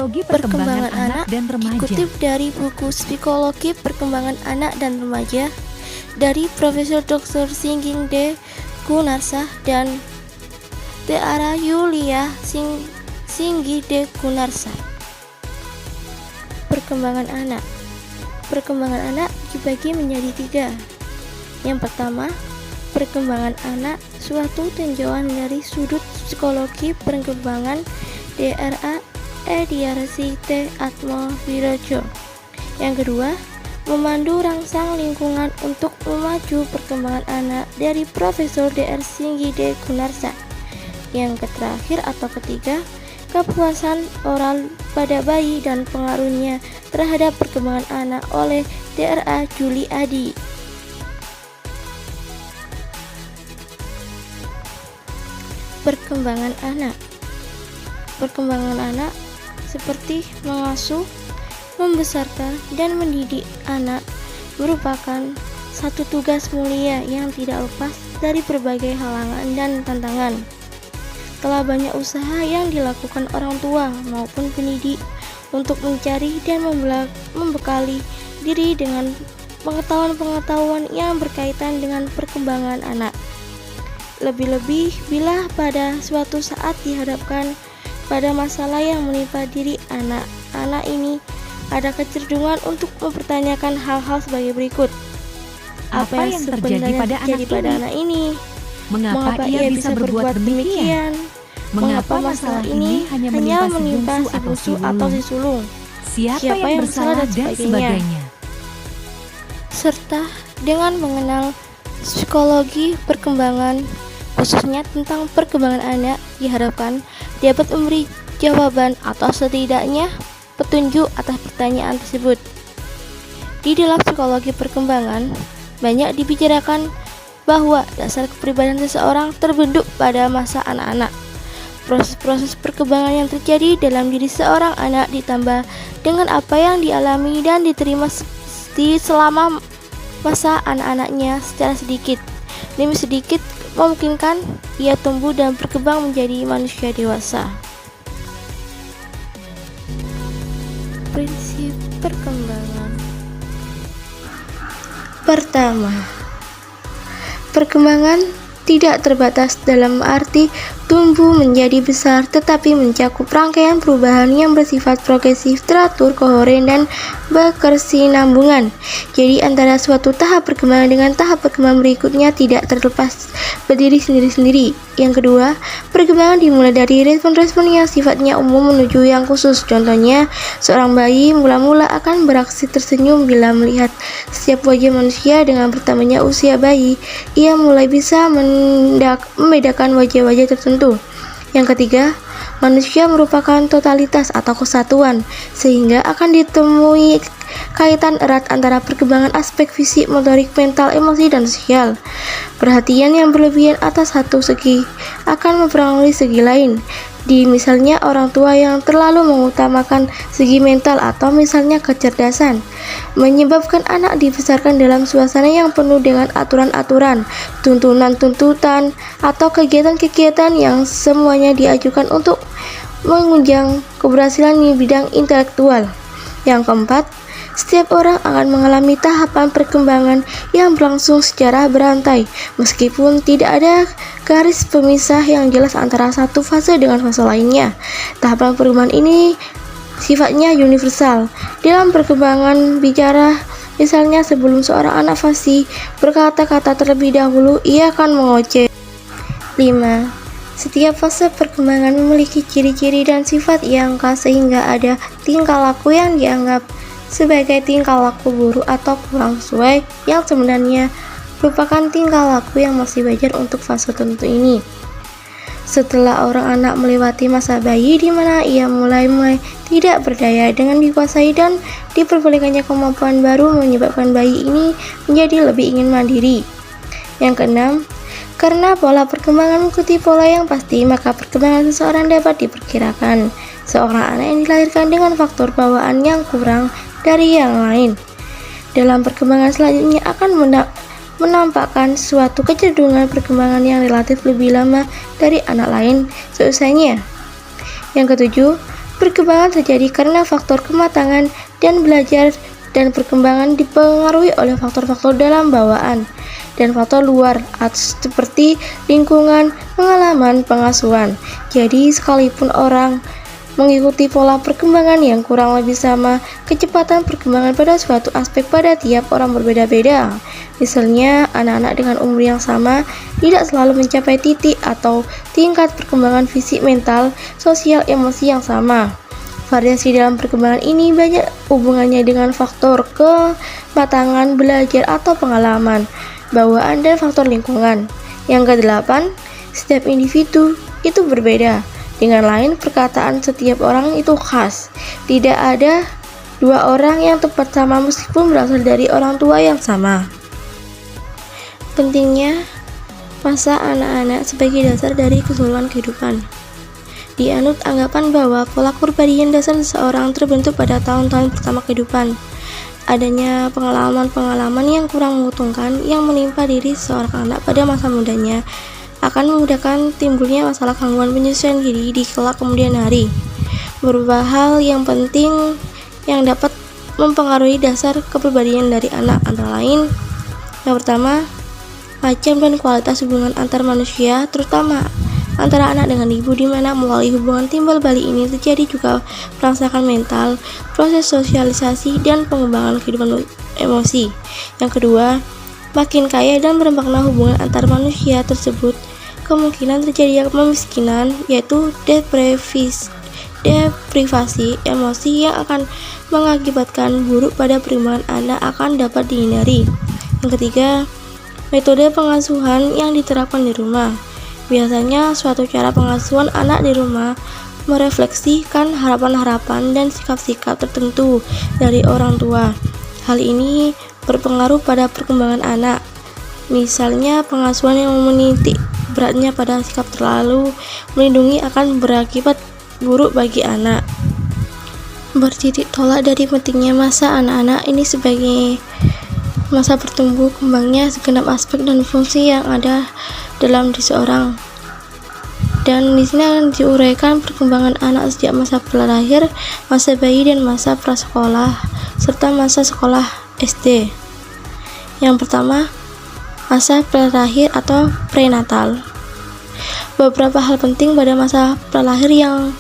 Psikologi Perkembangan Anak dan Remaja. Dikutip dari buku Psikologi Perkembangan Anak dan Remaja dari Profesor Dr. Singging D. Gunarsah dan Tiara Yulia Singgi D. Gunarsah. Perkembangan anak. Perkembangan anak dibagi menjadi 3. Yang pertama, perkembangan anak, suatu tinjauan dari sudut psikologi perkembangan DRA Ediarsi T. Atmo Wirojo. Yang kedua, memandu rangsang lingkungan untuk memaju perkembangan anak dari Profesor Dr. Singgi D. Gunarsah. Yang terakhir atau ketiga, kepuasan oral pada bayi dan pengaruhnya terhadap perkembangan anak oleh Dra. Juli Adi. Perkembangan anak. Perkembangan anak seperti mengasuh, membesarkan, dan mendidik anak merupakan satu tugas mulia yang tidak lepas dari berbagai halangan dan tantangan. Telah banyak usaha yang dilakukan orang tua maupun pendidik untuk mencari dan membekali diri dengan pengetahuan-pengetahuan yang berkaitan dengan perkembangan anak. Lebih-lebih bila pada suatu saat dihadapkan pada masalah yang menimpa diri anak ini, ada kecenderungan untuk mempertanyakan hal-hal sebagai berikut. Apa yang terjadi pada anak ini? Mengapa ia bisa berbuat demikian? Mengapa masalah ini hanya menimpa si bungsu atau si sulung? Siapa yang bersalah dan sebagainya? Serta dengan mengenal psikologi perkembangan, khususnya tentang perkembangan anak, diharapkan dapat memberi jawaban atau setidaknya petunjuk atas pertanyaan tersebut. Di dalam psikologi perkembangan, banyak dibicarakan bahwa dasar kepribadian seseorang terbentuk pada masa anak-anak. Proses-proses perkembangan yang terjadi dalam diri seorang anak ditambah dengan apa yang dialami dan diterima selama masa anak-anaknya secara sedikit demi sedikit memungkinkan ia tumbuh dan berkembang menjadi manusia dewasa. Prinsip perkembangan. Pertama, perkembangan tidak terbatas dalam arti tumbuh menjadi besar, tetapi mencakup rangkaian perubahan yang bersifat progresif, teratur, kohen, dan berkesinambungan. Jadi antara suatu tahap perkembangan dengan tahap perkembangan berikutnya tidak terlepas berdiri sendiri-sendiri. Yang kedua, perkembangan dimulai dari respon-respon yang sifatnya umum menuju yang khusus. Contohnya, seorang bayi mula-mula akan beraksi tersenyum bila melihat setiap wajah manusia. Dengan bertambahnya usia bayi, ia mulai bisa membedakan wajah-wajah tertentu. Yang ketiga, manusia merupakan totalitas atau kesatuan, sehingga akan ditemui kaitan erat antara perkembangan aspek fisik, motorik, mental, emosi, dan sosial. Perhatian yang berlebihan atas satu segi akan mempengaruhi segi lain. Misalnya orang tua yang terlalu mengutamakan segi mental atau misalnya kecerdasan, menyebabkan anak dibesarkan dalam suasana yang penuh dengan aturan-aturan, tuntunan-tuntutan, atau kegiatan-kegiatan yang semuanya diajukan untuk mengunjang keberhasilan di bidang intelektual. Yang keempat, setiap orang akan mengalami tahapan perkembangan yang berlangsung secara berantai, meskipun tidak ada garis pemisah yang jelas antara satu fase dengan fase lainnya. Tahapan perkembangan ini sifatnya universal. Dalam perkembangan bicara, misalnya sebelum seorang anak fasih berkata-kata terlebih dahulu, ia akan mengoceh. 5. Setiap fase perkembangan memiliki ciri-ciri dan sifat yang khas sehingga ada tingkah laku yang dianggap sebagai tingkah laku buruk atau kurang sesuai, yang sebenarnya merupakan tingkah laku yang masih wajar untuk fase tertentu ini. Setelah orang anak melewati masa bayi di mana ia mulai tidak berdaya dengan dikuasai dan diperbolehkannya kemampuan baru menyebabkan bayi ini menjadi lebih ingin mandiri. Yang keenam, karena pola perkembangan mengikuti pola yang pasti, maka perkembangan seseorang dapat diperkirakan. Seorang anak yang dilahirkan dengan faktor bawaan yang kurang dari yang lain dalam perkembangan selanjutnya akan menampakkan suatu kecenderungan perkembangan yang relatif lebih lama dari anak lain seusainya. Yang ketujuh, Perkembangan terjadi karena faktor kematangan dan belajar dan perkembangan dipengaruhi oleh faktor-faktor dalam bawaan dan faktor luar seperti lingkungan, pengalaman, pengasuhan. Jadi sekalipun orang mengikuti pola perkembangan yang kurang lebih sama, kecepatan perkembangan pada suatu aspek pada tiap orang berbeda-beda. Misalnya, anak-anak dengan umur yang sama tidak selalu mencapai titik atau tingkat perkembangan fisik, mental, sosial, emosi yang sama. Variasi dalam perkembangan ini banyak hubungannya dengan faktor kematangan, belajar atau pengalaman, bawaan, dan faktor lingkungan. Yang ke-8, setiap individu itu berbeda. Dengan lain, perkataan setiap orang itu khas. Tidak ada dua orang yang tepat sama meskipun berasal dari orang tua yang sama. Pentingnya masa anak-anak sebagai dasar dari keseluruhan kehidupan. Dianut anggapan bahwa pola kepribadian dasar seseorang terbentuk pada tahun-tahun pertama kehidupan. Adanya pengalaman-pengalaman yang kurang menguntungkan yang menimpa diri seorang anak pada masa mudanya akan memudahkan timbulnya masalah gangguan penyesuaian diri di kelak kemudian hari. Beberapa hal yang penting yang dapat mempengaruhi dasar kepribadian dari anak antara lain: yang pertama, macam dan kualitas hubungan antar manusia, terutama antara anak dengan ibu, di mana melalui hubungan timbal balik ini terjadi juga perangsakan mental, proses sosialisasi, dan pengembangan kehidupan emosi. Yang kedua, makin kaya dan bermakna hubungan antar manusia tersebut, kemungkinan terjadi kemiskinan, yaitu deprivasi emosi yang akan mengakibatkan buruk pada perkembangan anak akan dapat dihindari. Yang ketiga, metode pengasuhan yang diterapkan di rumah. Biasanya suatu cara pengasuhan anak di rumah merefleksikan harapan-harapan dan sikap-sikap tertentu dari orang tua. Hal ini berpengaruh pada perkembangan anak. Misalnya, pengasuhan yang menitik beratnya pada sikap terlalu melindungi akan berakibat buruk bagi anak. Bertitik tolak dari pentingnya masa anak-anak ini sebagai masa bertumbuh kembangnya segenap aspek dan fungsi yang ada dalam diri seorang. Dan di sini akan diuraikan perkembangan anak sejak masa pralahir, masa bayi, dan masa prasekolah, serta masa sekolah SD. Yang pertama, masa pralahir atau prenatal. Beberapa hal penting pada masa pralahir yang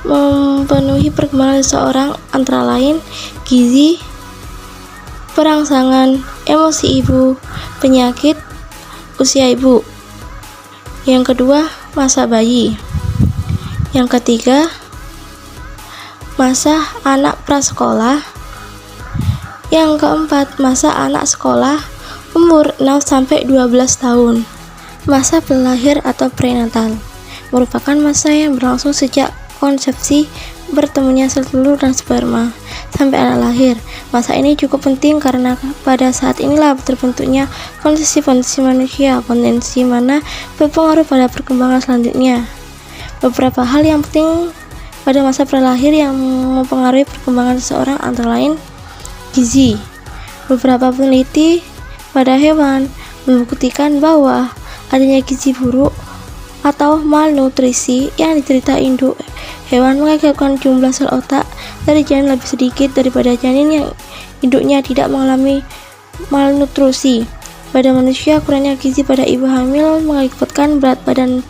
memenuhi perkembangan seseorang antara lain gizi, perangsangan, emosi ibu, penyakit, usia ibu. Yang kedua, masa bayi. Yang ketiga, masa anak prasekolah. Yang keempat, masa anak sekolah umur 6-12 tahun. Masa pralahir atau prenatal merupakan masa yang berlangsung sejak konsepsi, bertemunya sel telur dan sperma, sampai anak lahir. Masa ini cukup penting karena pada saat inilah terbentuknya fondasi manusia, potensi mana berpengaruh pada perkembangan selanjutnya. Beberapa hal yang penting pada masa pralahir yang mempengaruhi perkembangan seseorang antara lain gizi. Beberapa peneliti pada hewan membuktikan bahwa adanya gizi buruk atau malnutrisi yang diderita induk hewan mengakibatkan jumlah sel otak dari janin lebih sedikit daripada janin yang induknya tidak mengalami malnutrisi. Pada manusia, kurangnya gizi pada ibu hamil mengakibatkan berat badan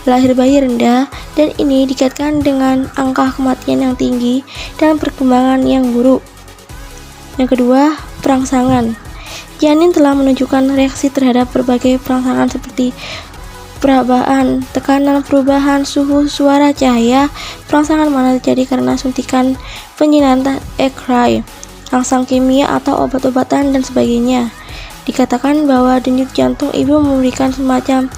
lahir bayi rendah, dan ini dikaitkan dengan angka kematian yang tinggi dan perkembangan yang buruk. Yang kedua, perangsangan. Janin telah menunjukkan reaksi terhadap berbagai perangsangan seperti perabaan, tekanan, perubahan suhu, suara, cahaya. Perangsangan mana terjadi karena suntikan penyinaran ekrai, rangsang kimia atau obat-obatan dan sebagainya. Dikatakan bahwa denyut jantung ibu memberikan semacam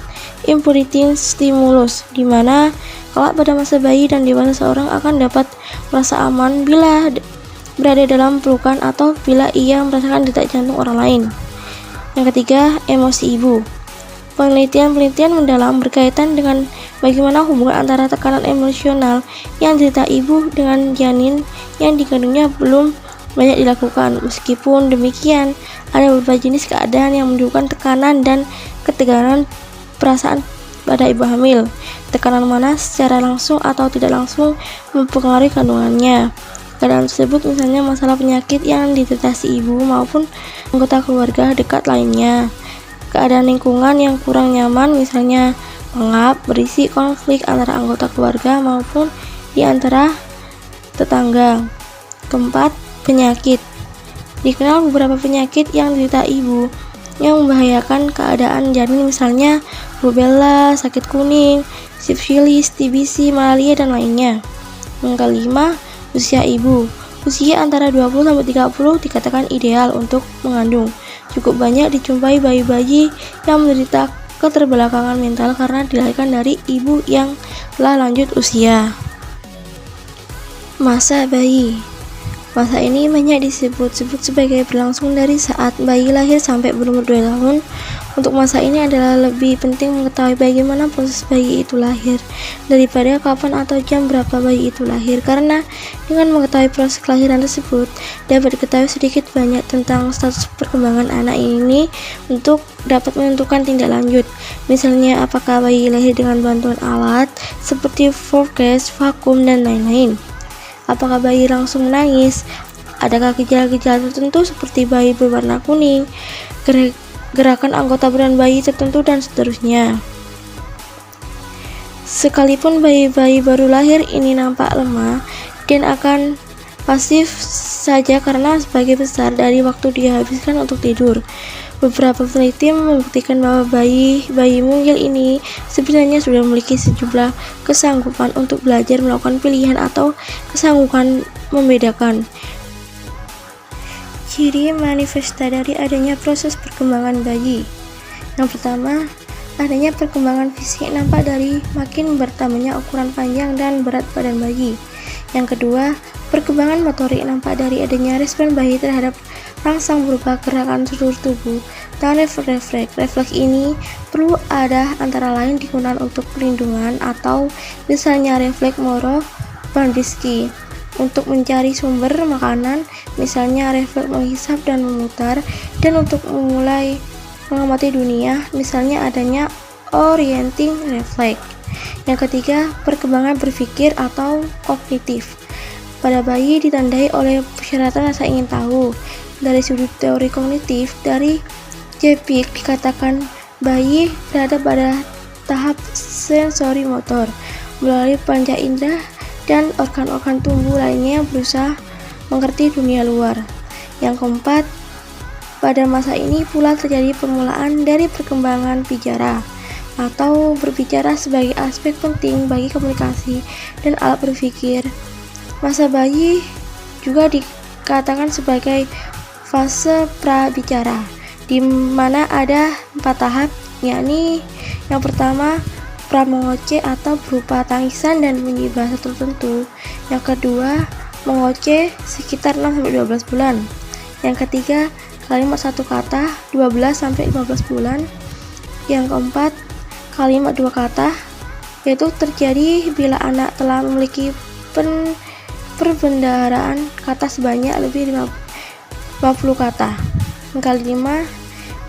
impulsing stimulus, di mana kelak pada masa bayi dan dewasa seorang akan dapat merasa aman bila berada dalam pelukan atau bila ia merasakan detak jantung orang lain. Yang ketiga, emosi ibu. Penelitian mendalam berkaitan dengan bagaimana hubungan antara tekanan emosional yang diderita ibu dengan janin yang dikandungnya belum banyak dilakukan. Meskipun demikian, ada beberapa jenis keadaan yang menunjukkan tekanan dan ketegangan perasaan pada ibu hamil. Tekanan mana secara langsung atau tidak langsung mempengaruhi kandungannya. Keadaan tersebut misalnya masalah penyakit yang diderita si ibu maupun anggota keluarga dekat lainnya. Keadaan lingkungan yang kurang nyaman misalnya pengap, berisi konflik antara anggota keluarga maupun di antara tetangga. Keempat, penyakit. Dikenal beberapa penyakit yang diderita ibu yang membahayakan keadaan janin misalnya rubella, sakit kuning, sifilis, TBC, malaria, dan lainnya. Yang kelima, usia ibu. Usia antara 20-30 dikatakan ideal untuk mengandung. Cukup banyak dijumpai bayi-bayi yang menderita keterbelakangan mental karena dilahirkan dari ibu yang telah lanjut usia. Masa bayi. Masa ini banyak disebut-sebut sebagai berlangsung dari saat bayi lahir sampai berumur 2 tahun. Untuk masa ini adalah lebih penting mengetahui bagaimana proses bayi itu lahir daripada kapan atau jam berapa bayi itu lahir, karena dengan mengetahui proses kelahiran tersebut dapat diketahui sedikit banyak tentang status perkembangan anak ini untuk dapat menentukan tindak lanjut. Misalnya apakah bayi lahir dengan bantuan alat seperti forecast, vakum, dan lain-lain. Apakah bayi langsung menangis? Adakah gejala-gejala tertentu seperti bayi berwarna kuning, gerakan anggota badan bayi tertentu, dan seterusnya. Sekalipun bayi-bayi baru lahir ini nampak lemah dan akan pasif saja karena sebagai besar dari waktu dihabiskan untuk tidur. Beberapa peneliti membuktikan bahwa bayi mungil ini sebenarnya sudah memiliki sejumlah kesanggupan untuk belajar melakukan pilihan atau kesanggupan membedakan. Ciri manifesta dari adanya proses perkembangan bayi. Yang pertama, adanya perkembangan fisik nampak dari makin bertambahnya ukuran panjang dan berat badan bayi. Yang kedua, perkembangan motorik nampak dari adanya respon bayi terhadap rangsang berupa gerakan seluruh tubuh dan refleks. Refleks ini perlu ada antara lain digunakan untuk perlindungan atau misalnya refleks Moro-Bandinski untuk mencari sumber makanan, misalnya refleks menghisap dan memutar, dan untuk memulai mengamati dunia, misalnya adanya orienting refleks. Yang ketiga, perkembangan berpikir atau kognitif. Pada bayi ditandai oleh persyaratan rasa ingin tahu. Dari sudut teori kognitif, dari Jepik dikatakan bayi berada pada tahap sensori motor melalui panca indera dan organ-organ tubuh lainnya yang berusaha mengerti dunia luar. Yang keempat, pada masa ini pula terjadi permulaan dari perkembangan bicara atau berbicara sebagai aspek penting bagi komunikasi dan alat berpikir. Masa bayi juga dikatakan sebagai fase prabicara, di mana ada 4 tahap, yakni yang pertama pramongoce atau berupa tangisan dan bunyi bahasa tertentu. Yang kedua, mengoce sekitar 6-12 bulan. Yang ketiga, kalimat satu kata 12-15 bulan. Yang keempat, kalimat 2 kata, yaitu terjadi bila anak telah memiliki perbendaharaan kata sebanyak lebih 50 kata. Yang kelima,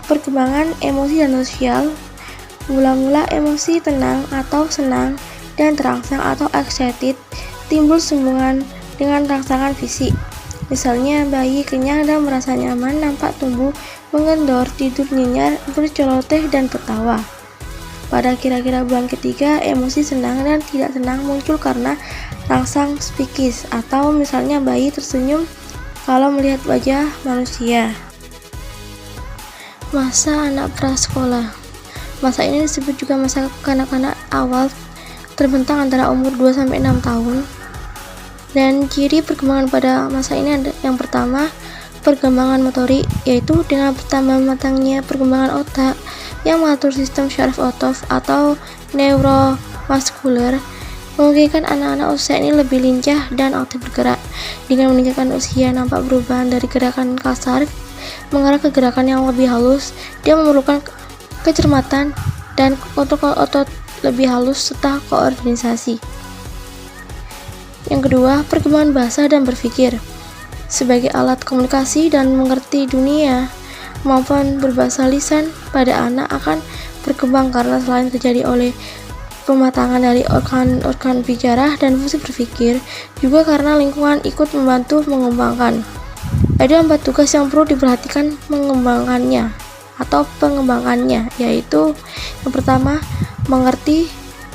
perkembangan emosi dan sosial. Mula-mula emosi tenang atau senang dan terangsang atau excited timbul sambungan dengan rangsangan fisik. Misalnya bayi kenyang dan merasa nyaman nampak tumbuh mengendor, tidur nyenyak, berceloteh dan tertawa. Pada kira-kira bulan ketiga, emosi senang dan tidak senang muncul karena rangsang psikis, atau misalnya bayi tersenyum kalau melihat wajah manusia. Masa anak prasekolah. Masa ini disebut juga masa kanak-kanak awal, terbentang antara umur 2-6 tahun. Dan ciri perkembangan pada masa ini ada yang pertama, perkembangan motorik, yaitu dengan bertambah matangnya perkembangan otak yang mengatur sistem syaraf otot atau neuromuskuler, memungkinkan anak-anak usia ini lebih lincah dan aktif bergerak. Dengan meningkatkan usia, nampak perubahan dari gerakan kasar mengarah ke gerakan yang lebih halus. Dia memerlukan kecermatan dan kontrol otot lebih halus serta koordinasi. Yang kedua, perkembangan bahasa dan berpikir. Sebagai alat komunikasi dan mengerti dunia maupun berbahasa lisan pada anak akan berkembang karena selain terjadi oleh pematangan dari organ bicara dan fungsi berpikir, juga karena lingkungan ikut membantu mengembangkan. Ada 4 tugas yang perlu diperhatikan pengembangannya, yaitu yang pertama, mengerti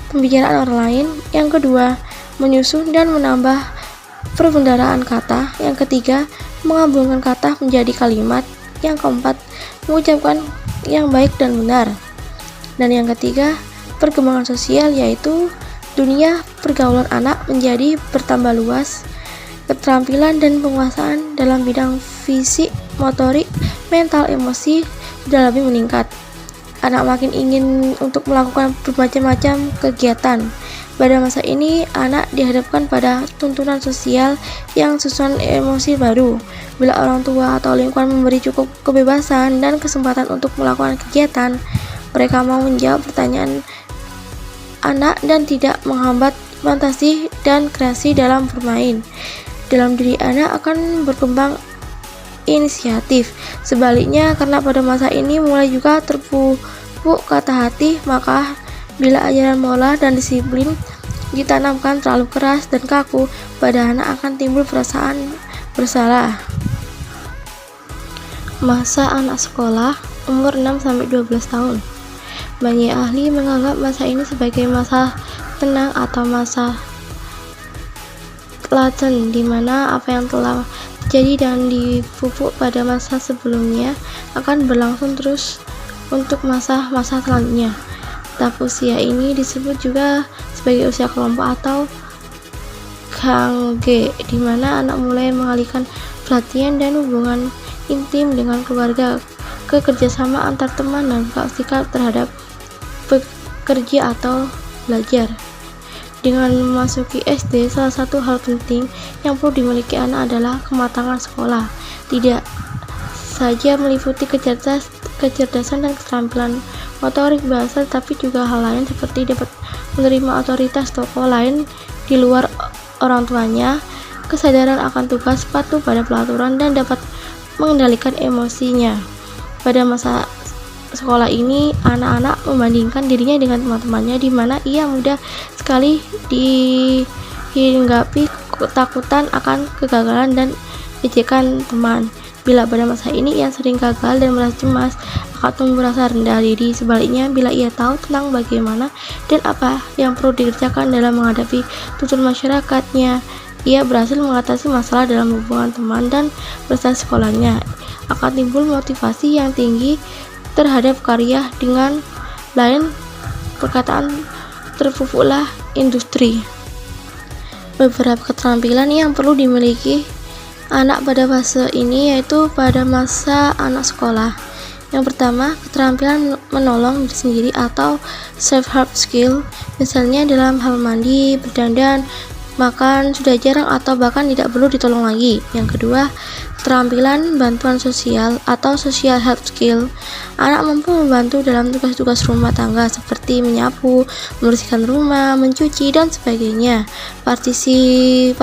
pembicaraan orang lain, yang kedua, menyusun dan menambah perbendaharaan kata, yang ketiga, menggabungkan kata menjadi kalimat, yang keempat, mengucapkan yang baik dan benar, dan yang ketiga, perkembangan sosial, yaitu dunia pergaulan anak menjadi bertambah luas, keterampilan dan penguasaan dalam bidang fisik, motorik, mental, emosi sudah lebih meningkat. Anak makin ingin untuk melakukan bermacam-macam kegiatan. Pada masa ini, anak dihadapkan pada tuntunan sosial yang susunan emosi baru. Bila orang tua atau lingkungan memberi cukup kebebasan dan kesempatan untuk melakukan kegiatan, mereka mau menjawab pertanyaan anak dan tidak menghambat fantasi dan kreasi dalam bermain. Dalam diri anak akan berkembang inisiatif. Sebaliknya, karena pada masa ini mulai juga terpupuk kata hati, maka bila ajaran moral dan disiplin ditanamkan terlalu keras dan kaku, pada anak akan timbul perasaan bersalah. Masa anak sekolah umur 6-12 tahun. Banyak ahli menganggap masa ini sebagai masa tenang atau masa laten, di mana apa yang telah terjadi dan dipupuk pada masa sebelumnya akan berlangsung terus untuk masa-masa selanjutnya. Tahap usia ini disebut juga sebagai usia kelompok atau Gangge, di mana anak mulai mengalihkan perhatian dan hubungan intim dengan keluarga ke kerjasama antar teman dan sikap terhadap bekerja atau belajar. Dengan memasuki SD, salah satu hal penting yang perlu dimiliki anak adalah kematangan sekolah. Tidak saja meliputi kecerdasan dan keterampilan motorik bahasa, tapi juga hal lain seperti dapat menerima otoritas tokoh lain di luar orang tuanya, kesadaran akan tugas, patuh pada peraturan, dan dapat mengendalikan emosinya. Pada masa sekolah ini, anak-anak membandingkan dirinya dengan teman-temannya, di mana ia mudah sekali dihinggapi ketakutan akan kegagalan dan ejekan teman. Bila pada masa ini ia sering gagal dan merasa cemas, akan tumbuh rasa rendah diri. Sebaliknya, bila ia tahu tentang bagaimana dan apa yang perlu dikerjakan dalam menghadapi tuntutan masyarakatnya, ia berhasil mengatasi masalah dalam hubungan teman dan prestasi sekolahnya. Akan timbul motivasi yang tinggi terhadap karya. Dengan lain perkataan, terpupuklah industri. Beberapa keterampilan yang perlu dimiliki anak pada fase ini yaitu pada masa anak sekolah. Yang pertama, keterampilan menolong diri sendiri atau self-help skill, misalnya dalam hal mandi, berdandan, makan sudah jarang atau bahkan tidak perlu ditolong lagi. Yang kedua, keterampilan bantuan sosial atau social help skill. Anak mampu membantu dalam tugas-tugas rumah tangga seperti menyapu, membersihkan rumah, mencuci, dan sebagainya. Partisi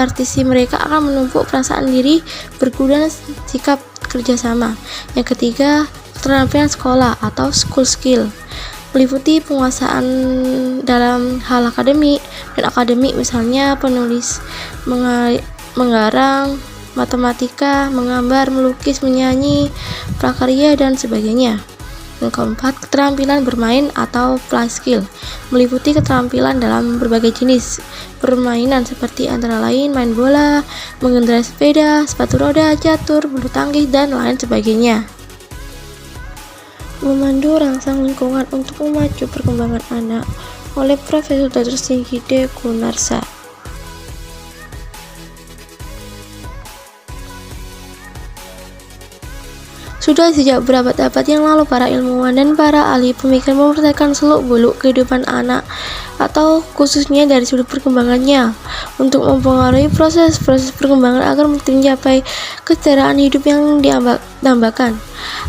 mereka akan menumpuk perasaan diri, berguna, sikap kerjasama. Yang ketiga, keterampilan sekolah atau school skill, meliputi penguasaan dalam hal akademik dan akademik, misalnya penulis, menggarang, matematika, menggambar, melukis, menyanyi, prakarya, dan sebagainya. Yang keempat, keterampilan bermain atau play skill, meliputi keterampilan dalam berbagai jenis permainan seperti antara lain main bola, mengendarai sepeda, sepatu roda, catur, bulu tangkis, dan lain sebagainya. Memandu rangsang lingkungan untuk memacu perkembangan anak oleh Profesor Dr. Singgide Gunarsa. Sudah sejak berabad-abad yang lalu, para ilmuwan dan para ahli pemikir memperhatikan seluk-beluk kehidupan anak, atau khususnya dari sudut perkembangannya, untuk mempengaruhi proses perkembangan agar mencapai kesetaraan hidup yang diambakan.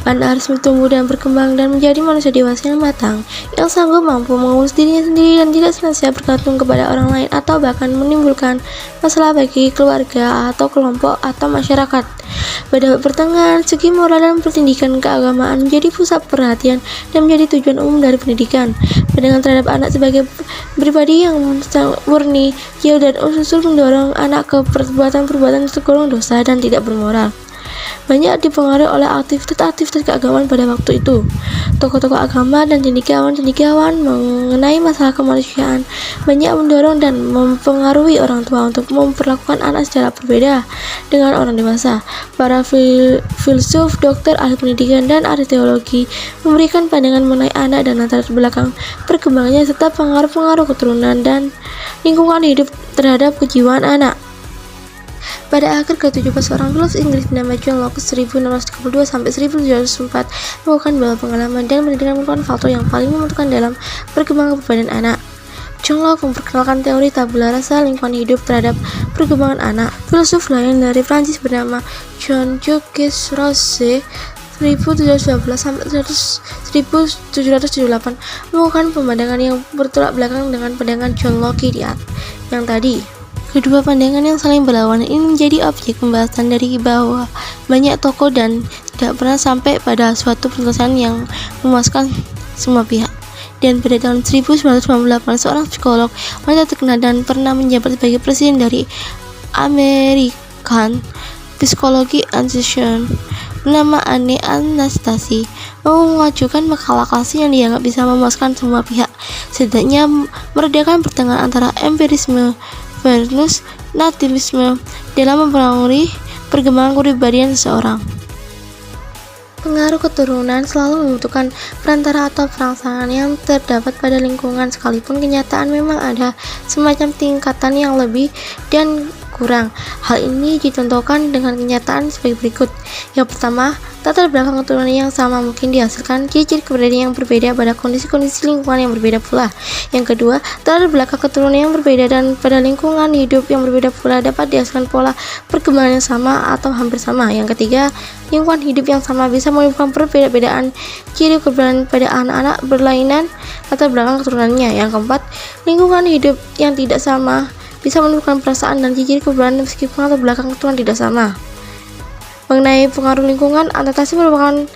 Anak harus bertumbuh dan berkembang dan menjadi manusia dewasa yang matang, yang sanggup mampu mengurus dirinya sendiri dan tidak senantiasa bergantung kepada orang lain atau bahkan menimbulkan masalah bagi keluarga atau kelompok atau masyarakat. Pada pertengahan, segi moral dan pendidikan keagamaan menjadi pusat perhatian dan menjadi tujuan umum dari pendidikan. Pandangan terhadap anak sebagai pribadi yang murni, jauh dan unsur mendorong anak ke perbuatan-perbuatan yang tergolong dosa dan tidak bermoral. Banyak dipengaruhi oleh aktivitas keagamaan pada waktu itu. Tokoh-tokoh agama dan cendekiawan mengenai masalah kemanusiaan banyak mendorong dan mempengaruhi orang tua untuk memperlakukan anak secara berbeda dengan orang dewasa. Para filsuf, dokter, ahli pendidikan, dan ahli teologi memberikan pandangan mengenai anak dan latar belakang perkembangannya serta pengaruh-pengaruh keturunan dan lingkungan hidup terhadap kejiwaan anak. Pada akhir ke-17, seorang filsuf Inggris bernama John Locke 1632 sampai 1704 melakukan bahwa pengalaman dan pendidikan merupakan faktor yang paling menentukan dalam perkembangan kepribadian anak. John Locke memperkenalkan teori tabula rasa lingkungan hidup terhadap perkembangan anak. Filsuf lain dari Prancis bernama Jean-Jacques Rousseau 1712 sampai 1778 melakukan pemandangan yang bertolak belakang dengan pandangan John Locke yang tadi. Kedua pandangan yang saling berlawanan ini menjadi objek pembahasan dari bahwa banyak tokoh dan tidak pernah sampai pada suatu penyelesaian yang memuaskan semua pihak. Dan pada tahun 1998, seorang psikolog wanita terkenal dan pernah menjabat sebagai presiden dari American Psychology Association bernama Anne Anastasi mengajukan makalah klasik yang dianggap bisa memuaskan semua pihak, setidaknya meredakan pertengahan antara empirisme versus nativisme dalam mempengaruhi perkembangan kepribadian seseorang. Pengaruh keturunan selalu membutuhkan perantara atau perangsangan yang terdapat pada lingkungan, sekalipun kenyataan memang ada semacam tingkatan yang lebih dan kurang. Hal ini dicontohkan dengan kenyataan sebagai berikut. Yang pertama, latar belakang keturunan yang sama mungkin dihasilkan ciri-ciri kepribadian yang berbeda pada kondisi-kondisi lingkungan yang berbeda pula. Yang kedua, latar belakang keturunan yang berbeda dan pada lingkungan hidup yang berbeda pula dapat dihasilkan pola perkembangan yang sama atau hampir sama. Yang ketiga, lingkungan hidup yang sama bisa menimbulkan perbedaan ciri kepribadian pada anak-anak berlainan latar belakang keturunannya. Yang keempat, lingkungan hidup yang tidak sama bisa menimbulkan perasaan dan ciri kepribadian meskipun latar belakang keturunan tidak sama. Mengenai pengaruh lingkungan, Anastasi mengungkapkan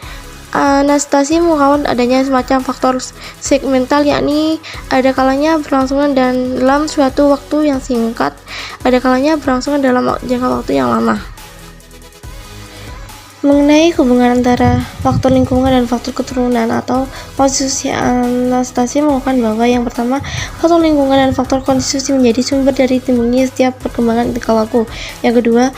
adanya semacam faktor segmental, yakni ada kalanya berlangsungan dalam suatu waktu yang singkat, ada kalanya berlangsungan dalam jangka waktu yang lama. Mengenai hubungan antara faktor lingkungan dan faktor keturunan atau konstitusi, Anastasi mengungkapkan bahwa yang pertama, faktor lingkungan dan faktor konstitusi menjadi sumber dari timbulnya setiap perkembangan tingkah laku. Yang kedua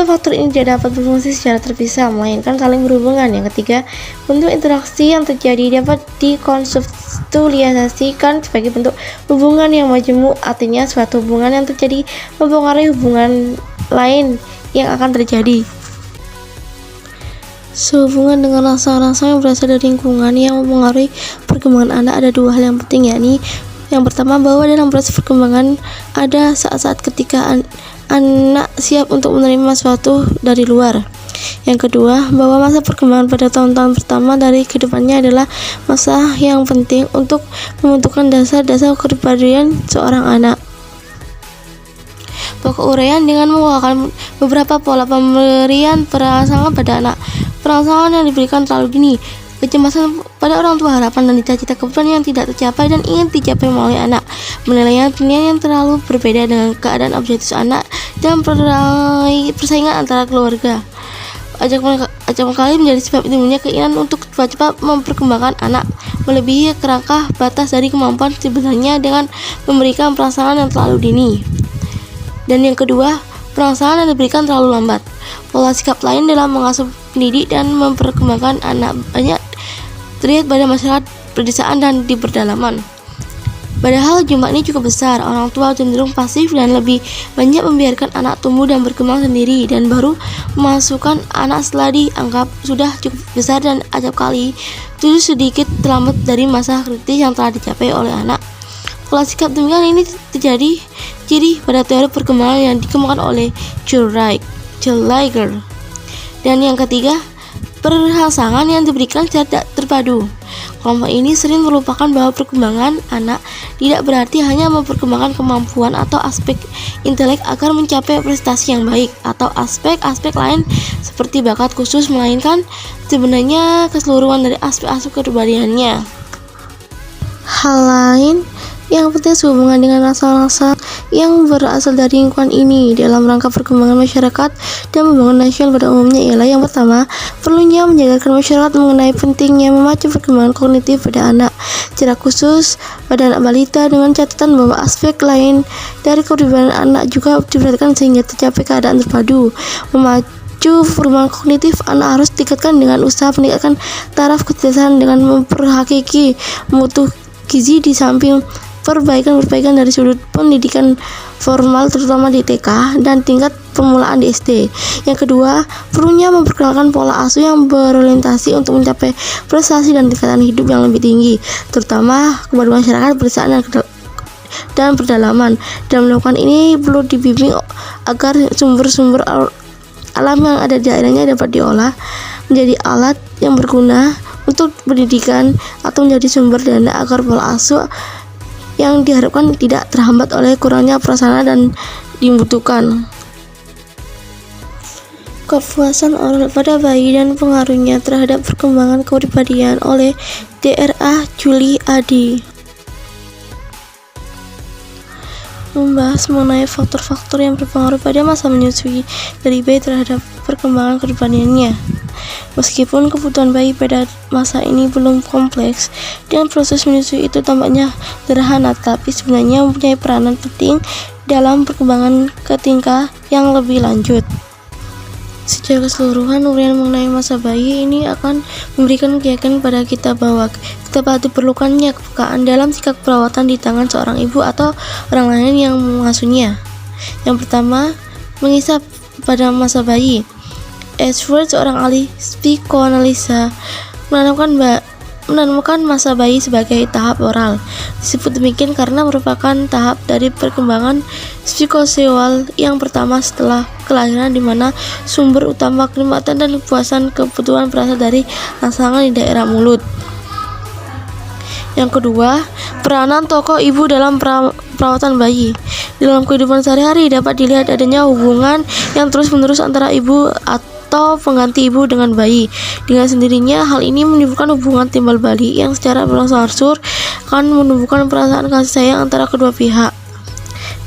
faktor ini tidak dapat berfungsi secara terpisah, melainkan saling berhubungan. Yang ketiga, bentuk interaksi yang terjadi dapat dikonseptualisasikan sebagai bentuk hubungan yang majemuk, artinya suatu hubungan yang terjadi mempengaruhi hubungan lain yang akan terjadi. Sehubungan dengan rasa-rasa yang berasal dari lingkungan yang mempengaruhi perkembangan anak, ada dua hal yang penting, yakni yang pertama, bahwa dalam proses perkembangan ada saat-saat ketika anak siap untuk menerima sesuatu dari luar. Yang kedua, bahwa masa perkembangan pada tahun-tahun pertama dari kehidupannya adalah masa yang penting untuk membentukkan dasar-dasar kepribadian seorang anak. Pokok uraian dengan membawakan beberapa pola pemberian perangsangan pada anak. Perangsangan yang diberikan terlalu dini, kecemasan pada orang tua, harapan dan cita-cita kebutuhan yang tidak tercapai dan ingin dicapai melalui anak, penilaian yang terlalu berbeda dengan keadaan objektif anak, dan persaingan antara keluarga. Acap kali menjadi sebab timbulnya keinginan untuk cepat-cepat memperkembangkan anak, melebihi kerangka batas dari kemampuan sebenarnya dengan memberikan perangsangan yang terlalu dini. Dan yang kedua, perangsangan yang diberikan terlalu lambat. Pola sikap lain dalam mengasuh, pendidik, dan memperkembangkan anak banyak terlihat pada masyarakat pedesaan dan di pedalaman. Padahal jumlah ini cukup besar, orang tua cenderung pasif dan lebih banyak membiarkan anak tumbuh dan berkembang sendiri, dan baru memasukkan anak setelah dianggap sudah cukup besar dan acap kali itu sedikit terlambat dari masa kritis yang telah dicapai oleh anak. Pola sikap demikian ini terjadi ciri pada teori perkembangan yang dikembangkan oleh Jules Lager. Dan yang ketiga, perangsangan yang diberikan secara tidak terpadu. Kelompok ini sering melupakan bahwa perkembangan anak tidak berarti hanya memperkembangkan kemampuan atau aspek intelek agar mencapai prestasi yang baik atau aspek-aspek lain seperti bakat khusus, melainkan sebenarnya keseluruhan dari aspek-aspek kepribadiannya. Hal lain yang penting sehubungan dengan masalah-masalah yang berasal dari lingkungan ini dalam rangka perkembangan masyarakat dan pembangunan nasional pada umumnya ialah yang pertama, perlunya menyadarkan masyarakat mengenai pentingnya memacu perkembangan kognitif pada anak, secara khusus pada anak balita, dengan catatan bahwa aspek lain dari kepribadian anak juga diperhatikan sehingga tercapai keadaan terpadu. Memacu perkembangan kognitif anak harus ditingkatkan dengan usaha meningkatkan taraf kecerdasan dengan memperhakiki mutu gizi di samping perbaikan dari sudut pendidikan formal terutama di TK dan tingkat permulaan di SD. Yang kedua, perlunya memperkenalkan pola asuh yang berorientasi untuk mencapai prestasi dan tingkatan hidup yang lebih tinggi, terutama kepada masyarakat pedesaan dan pedalaman. Dan melakukan ini perlu dibimbing agar sumber-sumber alam yang ada di daerahnya dapat diolah menjadi alat yang berguna untuk pendidikan atau menjadi sumber dana agar pola asuh yang diharapkan tidak terhambat oleh kurangnya prasarana dan dibutuhkan. Kepuasan oral pada bayi dan pengaruhnya terhadap perkembangan kepribadian oleh Dra. Julie Adi. Membahas mengenai faktor-faktor yang berpengaruh pada masa menyusui dari bayi terhadap perkembangan kepribadiannya. Meskipun kebutuhan bayi pada masa ini belum kompleks dan proses menyusui itu tampaknya sederhana, tapi sebenarnya mempunyai peranan penting dalam perkembangan ke tingkah yang lebih lanjut. Secara keseluruhan, uraian mengenai masa bayi ini akan memberikan keyakinan pada kita bahwa betapa diperlukannya kepekaan dalam sikap perawatan di tangan seorang ibu atau orang lain yang mengasuhnya. Yang pertama, mengisap pada masa bayi. Ashford, seorang ahli psikoanalisa, menamakan masa bayi sebagai tahap oral. Disebut demikian karena merupakan tahap dari perkembangan psikoseksual yang pertama setelah kelahiran, di mana sumber utama kenikmatan dan kepuasan kebutuhan berasal dari rangsangan di daerah mulut. Yang kedua, peranan tokoh ibu dalam perawatan bayi. Dalam kehidupan sehari-hari dapat dilihat adanya hubungan yang terus-menerus antara ibu atau pengganti ibu dengan bayi. Dengan sendirinya, hal ini menimbulkan hubungan timbal balik yang secara berangsur-angsur akan menumbuhkan perasaan kasih sayang antara kedua pihak.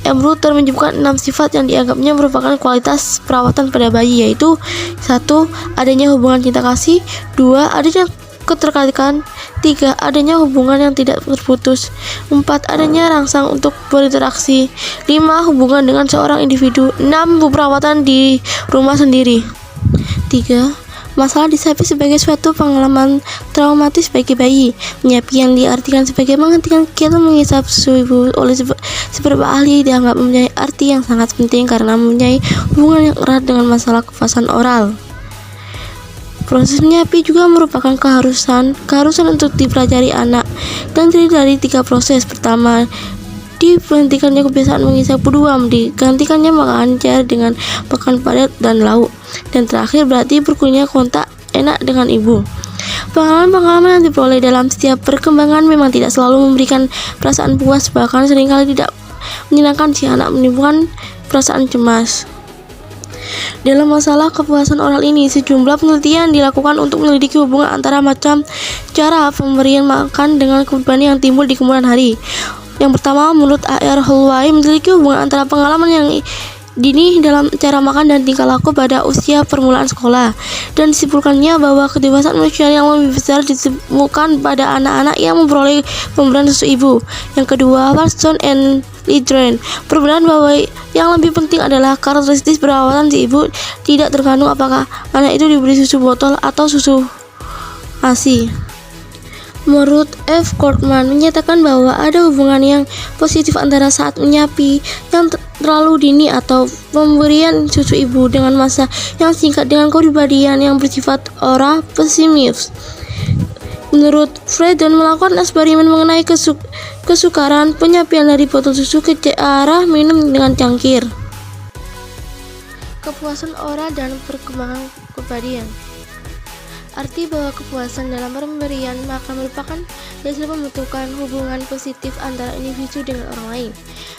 M. Ruther menyebutkan 6 sifat yang dianggapnya merupakan kualitas perawatan pada bayi, yaitu 1. Adanya hubungan cinta kasih, 2. Adanya keterkaitan, 3. Adanya hubungan yang tidak terputus, 4. Adanya rangsang untuk berinteraksi, 5. Hubungan dengan seorang individu, 6. Perawatan di rumah sendiri. 3. Masalah disapi sebagai suatu pengalaman traumatis bagi bayi. Menyapi yang diartikan sebagai menghentikan kegiatan mengisap susu ibu oleh beberapa ahli dianggap mempunyai arti yang sangat penting karena mempunyai hubungan yang erat dengan masalah kepuasan oral. Proses menyapi juga merupakan keharusan untuk dipelajari anak dan terdiri dari 3 proses. Pertama, diberhentikannya kebiasaan mengisap, kedua digantikannya makanan cair dengan makan padat dan lauk, dan terakhir berarti berkurangnya kontak enak dengan ibu. Pengalaman-pengalaman yang diperoleh dalam setiap perkembangan memang tidak selalu memberikan perasaan puas, bahkan seringkali tidak menyenangkan si anak, menimbulkan perasaan cemas. Dalam masalah kepuasan oral ini, sejumlah penelitian dilakukan untuk menyelidiki hubungan antara macam cara pemberian makan dengan kepribadian yang timbul di kemudian hari. Yang pertama, menurut A.R. Holloway, meneliti hubungan antara pengalaman yang dini dalam cara makan dan tingkah laku pada usia permulaan sekolah, dan disimpulkannya bahwa kedewasaan manusia yang lebih besar ditemukan pada anak-anak yang memperoleh pemberian susu ibu. Yang kedua, Watson and Lidren berpendapat bahwa yang lebih penting adalah karakteristik perawatan si ibu, tidak tergantung apakah anak itu diberi susu botol atau susu ASI. Menurut F. Kortman menyatakan bahwa ada hubungan yang positif antara saat menyapi yang terlalu dini atau pemberian susu ibu dengan masa yang singkat dengan kepribadian yang bersifat ora pesimis. Menurut Frieden, melakukan eksperimen mengenai kesukaran penyapian dari botol susu ke arah minum dengan cangkir. Kepuasan oral dan perkembangan kepribadian. Arti bahwa kepuasan dalam pemberian makan merupakan dasar pembentukan hubungan positif antara individu dengan orang lain.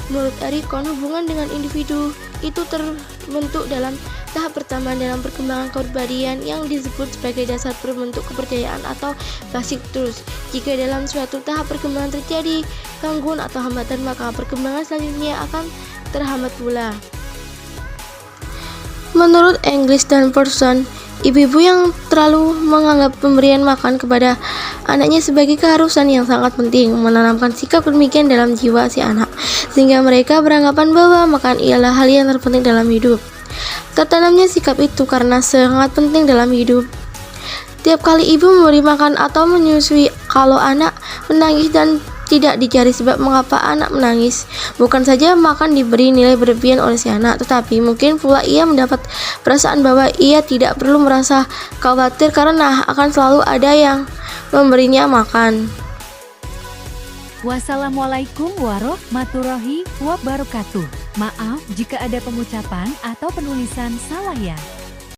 Menurut Erikson, hubungan dengan individu itu terbentuk dalam tahap pertama dalam perkembangan kepribadian yang disebut sebagai dasar berbentuk kepercayaan atau basic truth. Jika dalam suatu tahap perkembangan terjadi gangguan atau hambatan, maka perkembangan selanjutnya akan terhambat pula. Menurut English dan Person, ibu-ibu yang terlalu menganggap pemberian makan kepada anaknya sebagai keharusan yang sangat penting menanamkan sikap demikian dalam jiwa si anak, sehingga mereka beranggapan bahwa makan ialah hal yang terpenting dalam hidup. Tertanamnya sikap itu karena sangat penting dalam hidup. Tiap kali ibu memberi makan atau menyusui, kalau anak menangis dan tidak dicari sebab mengapa anak menangis, bukan saja makan diberi nilai berlebihan oleh si anak, tetapi mungkin pula ia mendapat perasaan bahwa ia tidak perlu merasa khawatir karena akan selalu ada yang memberinya makan. Wassalamualaikum warahmatullahi wabarakatuh. Maaf jika ada pengucapan atau penulisan salah ya.